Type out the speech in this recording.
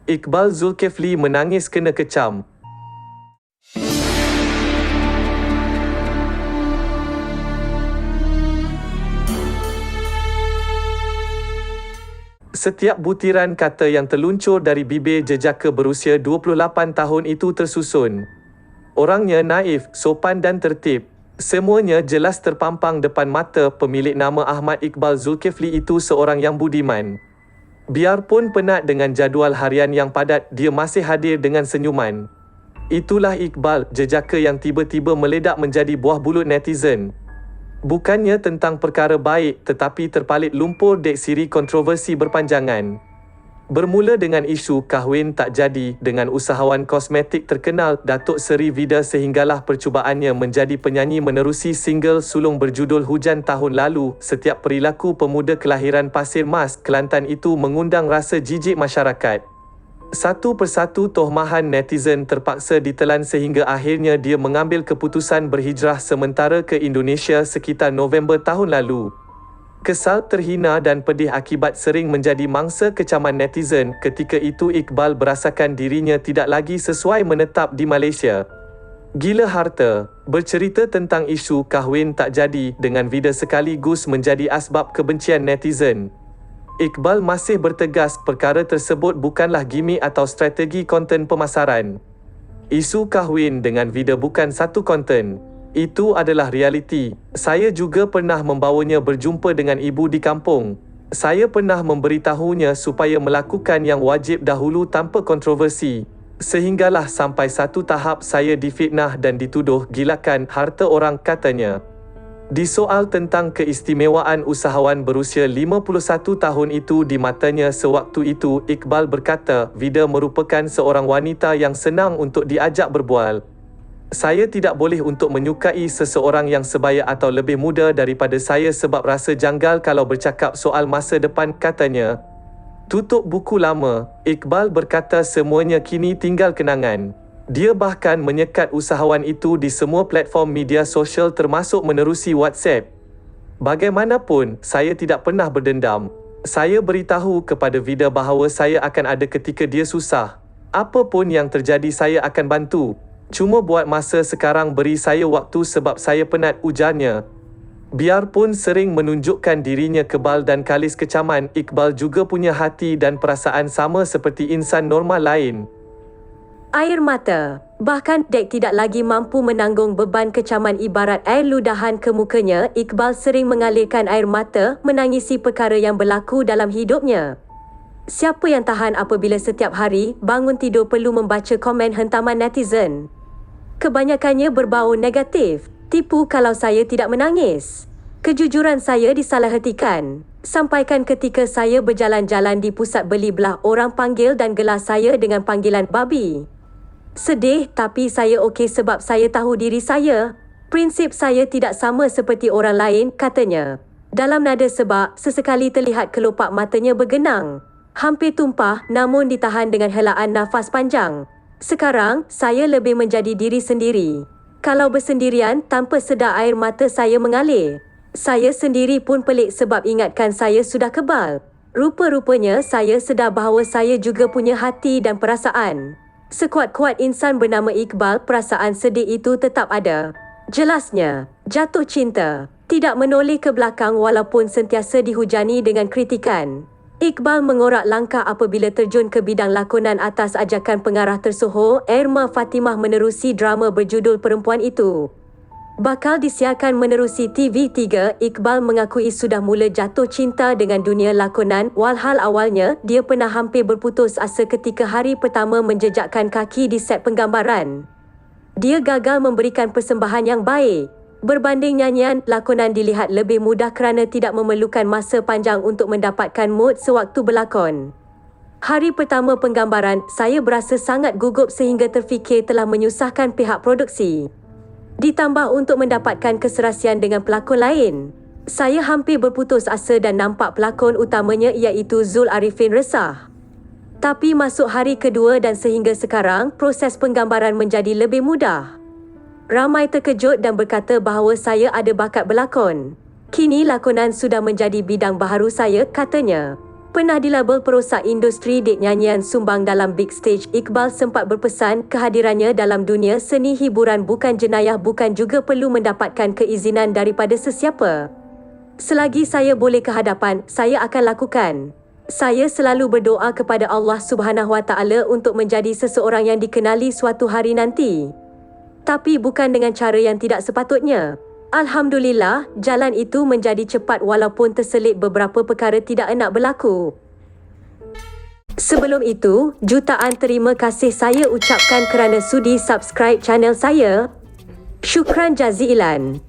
Iqbal Zulkifli menangis kena kecam. Setiap butiran kata yang terluncur dari bibir jejaka berusia 28 tahun itu tersusun. Orangnya naif, sopan dan tertib. Semuanya jelas terpampang depan mata pemilik nama Ahmad Iqbal Zulkifli itu seorang yang budiman. Biarpun penat dengan jadual harian yang padat, dia masih hadir dengan senyuman. Itulah Iqbal, jejaka yang tiba-tiba meledak menjadi buah bulut netizen. Bukannya tentang perkara baik, tetapi terpalit lumpur dek siri kontroversi berpanjangan. Bermula dengan isu kahwin tak jadi dengan usahawan kosmetik terkenal Datuk Seri Vida sehinggalah percubaannya menjadi penyanyi menerusi single sulung berjudul Hujan tahun lalu. Setiap perilaku pemuda kelahiran Pasir Mas, Kelantan itu mengundang rasa jijik masyarakat. Satu persatu tohmahan netizen terpaksa ditelan sehingga akhirnya dia mengambil keputusan berhijrah sementara ke Indonesia sekitar November tahun lalu. Kesal, terhina dan pedih akibat sering menjadi mangsa kecaman netizen, ketika itu Iqbal berasakan dirinya tidak lagi sesuai menetap di Malaysia. Gila harta, bercerita tentang isu kahwin tak jadi dengan Vida sekaligus menjadi asbab kebencian netizen. Iqbal masih bertegas perkara tersebut bukanlah gimik atau strategi konten pemasaran. Isu kahwin dengan Vida bukan satu konten. Itu adalah realiti. Saya juga pernah membawanya berjumpa dengan ibu di kampung. Saya pernah memberitahunya supaya melakukan yang wajib dahulu tanpa kontroversi. Sehinggalah sampai satu tahap saya difitnah dan dituduh gilakan harta orang, katanya. Disoal tentang keistimewaan usahawan berusia 51 tahun itu di matanya sewaktu itu, Iqbal berkata, Vida merupakan seorang wanita yang senang untuk diajak berbual. Saya tidak boleh untuk menyukai seseorang yang sebaya atau lebih muda daripada saya sebab rasa janggal kalau bercakap soal masa depan, katanya. Tutup buku lama, Iqbal berkata semuanya kini tinggal kenangan. Dia bahkan menyekat usahawan itu di semua platform media sosial termasuk menerusi WhatsApp. Bagaimanapun, saya tidak pernah berdendam. Saya beritahu kepada Vida bahawa saya akan ada ketika dia susah. Apa pun yang terjadi saya akan bantu. Cuma buat masa sekarang beri saya waktu sebab saya penat, ujarnya. Biarpun sering menunjukkan dirinya kebal dan kalis kecaman, Iqbal juga punya hati dan perasaan sama seperti insan normal lain. Air mata. Bahkan dek tidak lagi mampu menanggung beban kecaman ibarat air ludahan ke mukanya, Iqbal sering mengalirkan air mata menangisi perkara yang berlaku dalam hidupnya. Siapa yang tahan apabila setiap hari bangun tidur perlu membaca komen hentaman netizen? Kebanyakannya berbau negatif. Tipu kalau saya tidak menangis. Kejujuran saya disalahertikan. Sampaikan ketika saya berjalan-jalan di pusat beli belah orang panggil dan gelar saya dengan panggilan babi. Sedih, tapi saya okey sebab saya tahu diri saya. Prinsip saya tidak sama seperti orang lain, katanya. Dalam nada sebab, sesekali terlihat kelopak matanya bergenang. Hampir tumpah namun ditahan dengan helaan nafas panjang. Sekarang, saya lebih menjadi diri sendiri. Kalau bersendirian, tanpa sedar air mata saya mengalir. Saya sendiri pun pelik sebab ingatkan saya sudah kebal. Rupa-rupanya saya sedar bahawa saya juga punya hati dan perasaan. Sekuat-kuat insan bernama Iqbal, perasaan sedih itu tetap ada. Jelasnya, jatuh cinta tidak menoleh ke belakang walaupun sentiasa dihujani dengan kritikan. Iqbal mengorak langkah apabila terjun ke bidang lakonan atas ajakan pengarah tersohor Erma Fatimah menerusi drama berjudul Perempuan Itu. Bakal disiarkan menerusi TV3, Iqbal mengakui sudah mula jatuh cinta dengan dunia lakonan, walhal awalnya dia pernah hampir berputus asa ketika hari pertama menjejakkan kaki di set penggambaran. Dia gagal memberikan persembahan yang baik. Berbanding nyanyian, lakonan dilihat lebih mudah kerana tidak memerlukan masa panjang untuk mendapatkan mood sewaktu berlakon. Hari pertama penggambaran, saya berasa sangat gugup sehingga terfikir telah menyusahkan pihak produksi. Ditambah untuk mendapatkan keserasian dengan pelakon lain. Saya hampir berputus asa dan nampak pelakon utamanya iaitu Zul Arifin resah. Tapi masuk hari kedua dan sehingga sekarang, proses penggambaran menjadi lebih mudah. Ramai terkejut dan berkata bahawa saya ada bakat berlakon. Kini lakonan sudah menjadi bidang baharu saya, katanya. Pernah dilabel perosak industri dek nyanyian sumbang dalam big stage, Iqbal sempat berpesan kehadirannya dalam dunia seni hiburan bukan jenayah, bukan juga perlu mendapatkan keizinan daripada sesiapa. Selagi saya boleh ke hadapan, saya akan lakukan. Saya selalu berdoa kepada Allah Subhanahu Wa Taala untuk menjadi seseorang yang dikenali suatu hari nanti. Tapi bukan dengan cara yang tidak sepatutnya. Alhamdulillah, jalan itu menjadi cepat walaupun terselit beberapa perkara tidak nak berlaku. Sebelum itu, jutaan terima kasih saya ucapkan kerana sudi subscribe channel saya. Syukran jazilan.